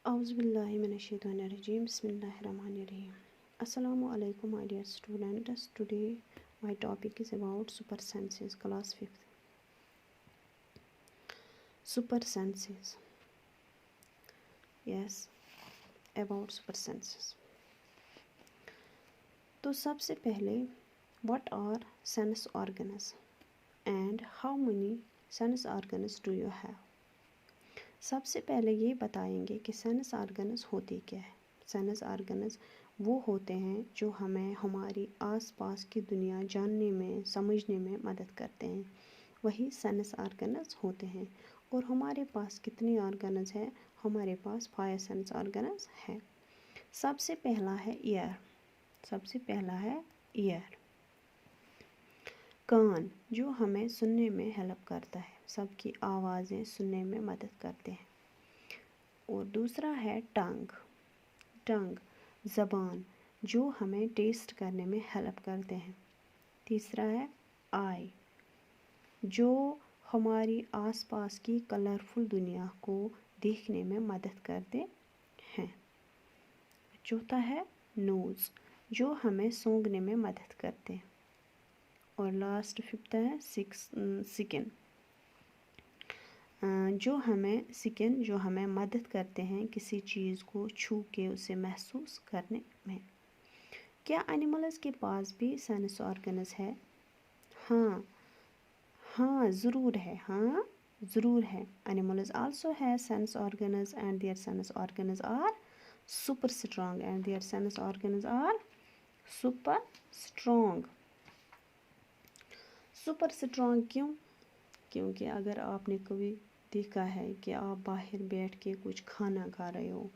Auzu billahi minash-shaytanir-rajim. Bismillahir-rahmanir-rahim. Assalamu alaikum, my dear students. Today my topic is about super senses, class 5th. Super senses. Yes, about super senses. तो सबसे पहले what are sense organs and how many sense organs do you have? सबसे पहले ये बताएंगे कि sense organs होते क्या है। सेंस ऑर्गन्स वो होते हैं जो हमें हमारी आसपास की दुनिया जानने में समझने में मदद करते हैं, वही सेंस ऑर्गन्स होते हैं। और हमारे पास कितने ऑर्गन्स हैं? हमारे पास 5 सेंस ऑर्गन्स हैं। सबसे पहला है ईयर। सबसे पहला है ईयर। कान जो हमें सुनने में हेल्प करता है, सबकी आवाज़ें सुनने में मदद करते हैं। और दूसरा है टंग। टंग ज़बान जो हमें टेस्ट करने में हेल्प करते हैं। तीसरा है आई जो हमारी आसपास की कलरफुल दुनिया को देखने में मदद करते हैं। चौथा है नोज़ जो हमें सूंघने में मदद करते हैं। और लास्ट फिफ्थ है स्किन जो हमें मदद करते हैं किसी चीज़ को छू के उसे महसूस करने में। क्या एनिमल्स के पास भी सेंस ऑर्गन्स है? हाँ ज़रूर है। हाँ ज़रूर है। एनिमल्स आल्सो है sense organs and their sense organs are super strong and their sense organs are super strong. Super strong क्यों? क्योंकि अगर आपने कभी देखा है कि आप बाहर बैठ के कुछ खाना खा रहे हो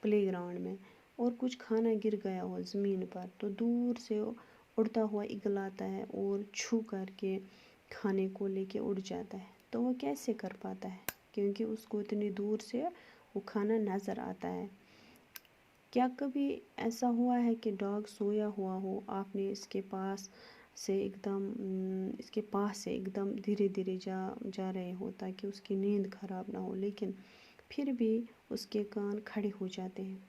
प्लेग्राउंड में और कुछ खाना गिर गया हो ज़मीन पर, तो दूर से उड़ता हुआ ईगल आता है और छू करके खाने को लेके उड़ जाता है। तो वो कैसे कर पाता है? क्योंकि उसको इतनी दूर से वो खाना नज़र आता है। क्या कभी ऐसा हुआ है कि डॉग सोया हुआ हो, आपने इसके पास से एकदम धीरे धीरे जा रहे हो ताकि उसकी नींद ख़राब ना हो, लेकिन फिर भी उसके कान खड़े हो जाते हैं।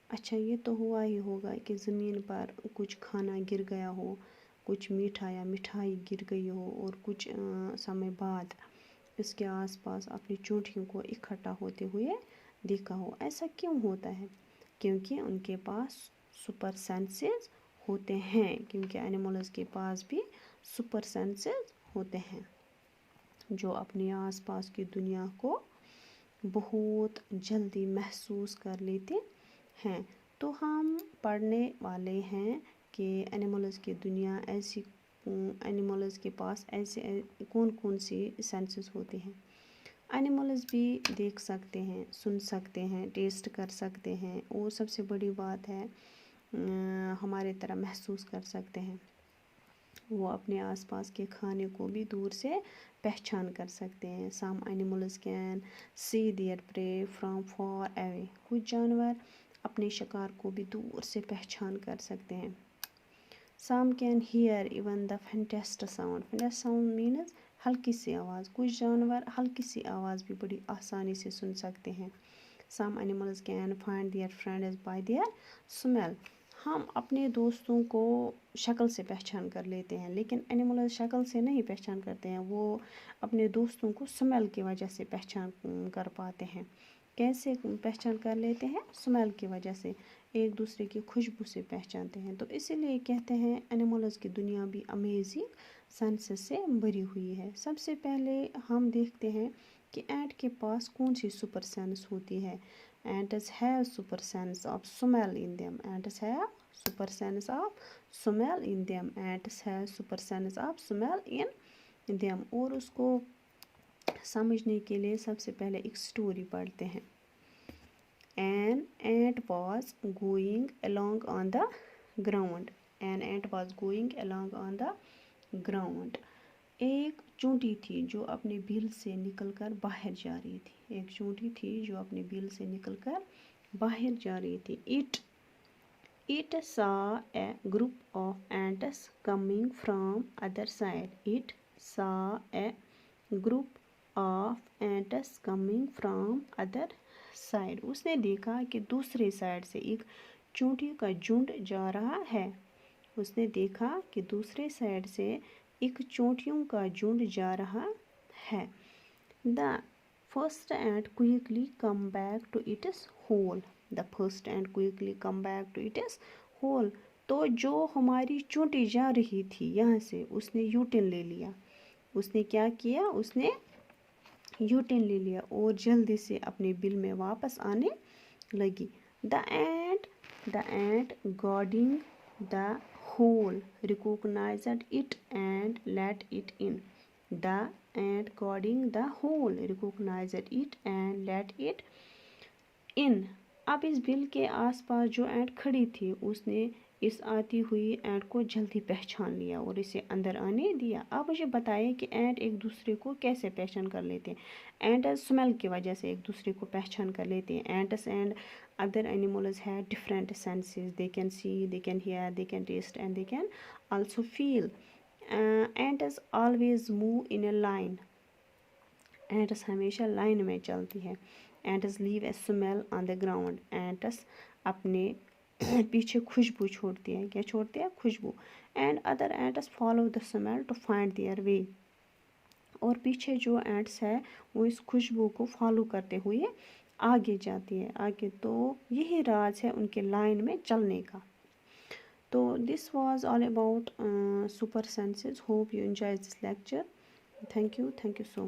अच्छा, ये तो हुआ ही होगा कि ज़मीन पर कुछ खाना गिर गया हो, कुछ मीठा या मिठाई गिर गई हो और कुछ समय बाद इसके आसपास अपनी चोटियों को इकट्ठा होते हुए देखा हो। ऐसा क्यों होता है? क्योंकि उनके पास सुपर सेंसेस होते हैं, क्योंकि एनिमल्स के पास भी सुपर सेंसेस होते हैं जो अपने आसपास की दुनिया को बहुत जल्दी महसूस कर लेते हैं। तो हम पढ़ने वाले हैं कि एनिमल्स की दुनिया ऐसी एनिमल्स के पास ऐसे कौन कौन सी सेंसेस होते हैं। एनिमल्स भी देख सकते हैं, सुन सकते हैं, टेस्ट कर सकते हैं और सबसे बड़ी बात है हमारे तरह महसूस कर सकते हैं। वो अपने आसपास के खाने को भी दूर से पहचान कर सकते हैं। Some animals can see their prey from far away. कुछ जानवर अपने शिकार को भी दूर से पहचान कर सकते हैं। Some can hear even the faintest sound. Faintest sound means हल्की सी आवाज़। कुछ जानवर हल्की सी आवाज़ भी बड़ी आसानी से सुन सकते हैं। Some animals can find their friends by their smell. हम अपने दोस्तों को शक्ल से पहचान कर लेते हैं, लेकिन एनिमल्स शक्ल से नहीं पहचान करते हैं, वो अपने दोस्तों को स्मेल की वजह से पहचान कर पाते हैं। कैसे पहचान कर लेते हैं? स्मेल की वजह से, एक दूसरे की खुशबू से पहचानते हैं। तो इसीलिए कहते हैं एनिमल्स की दुनिया भी अमेजिंग सेंसेस से भरी हुई है। सबसे पहले हम देखते हैं कि एंट के पास कौन सी सुपर सेंस होती है। Ants have super sense of smell in them. Ants have super sense of smell in them. Ants have super sense of smell in them. और उसको समझने के लिए सबसे पहले एक स्टोरी पढ़ते हैं। An ant was going along on the ground. An ant was going along on the ground. एक चूंटी थी जो अपने बिल से निकलकर बाहर जा रही थी। एक चूंटी थी जो अपने बिल से निकलकर बाहर जा रही थी। It saw a group of ants coming from other side. It saw a group of ants coming from other side. उसने देखा कि दूसरे साइड से एक चोंटियों का झुंड जा रहा है. उसने देखा कि दूसरे साइड से एक चोंटियों का झुंड जा रहा है. The first ant quickly come back to its hole. The first ant quickly come back to its hole. तो जो हमारी चोंटी जा रही थी यहाँ से, उसने यूटर्न ले लिया. उसने क्या किया? उसने यूटर्न ले लिया और जल्दी से अपने बिल में वापस आने लगी. The ant guarding the hole recognized it and let it in. The ant guarding the hole recognized it and let it in. अब इस बिल के आसपास जो एंट खड़ी थी, उसने इस आती हुई एंट को जल्दी पहचान लिया और इसे अंदर आने दिया. अब मुझे बताइए कि एंट एक दूसरे को कैसे पहचान कर लेते हैं. एंट्स स्मेल की वजह से एक दूसरे को पहचान कर लेते हैं. Ants and other animals have different senses. They can see, they can hear, they can taste, and they can also feel. Ants always move in a line. Ants हमेशा लाइन में चलती है. Ants leave a smell on the ground. Ants अपने पीछे खुशबू छोड़ती है. क्या छोड़ती है? खुशबू. And other ants follow the smell to find their way. और पीछे जो एंट्स है वो इस खुशबू को फॉलो करते हुए आगे जाती है. आगे तो यही राज है उनके लाइन में चलने का. तो this was all about super senses. Hope you enjoy this lecture. Thank you so much.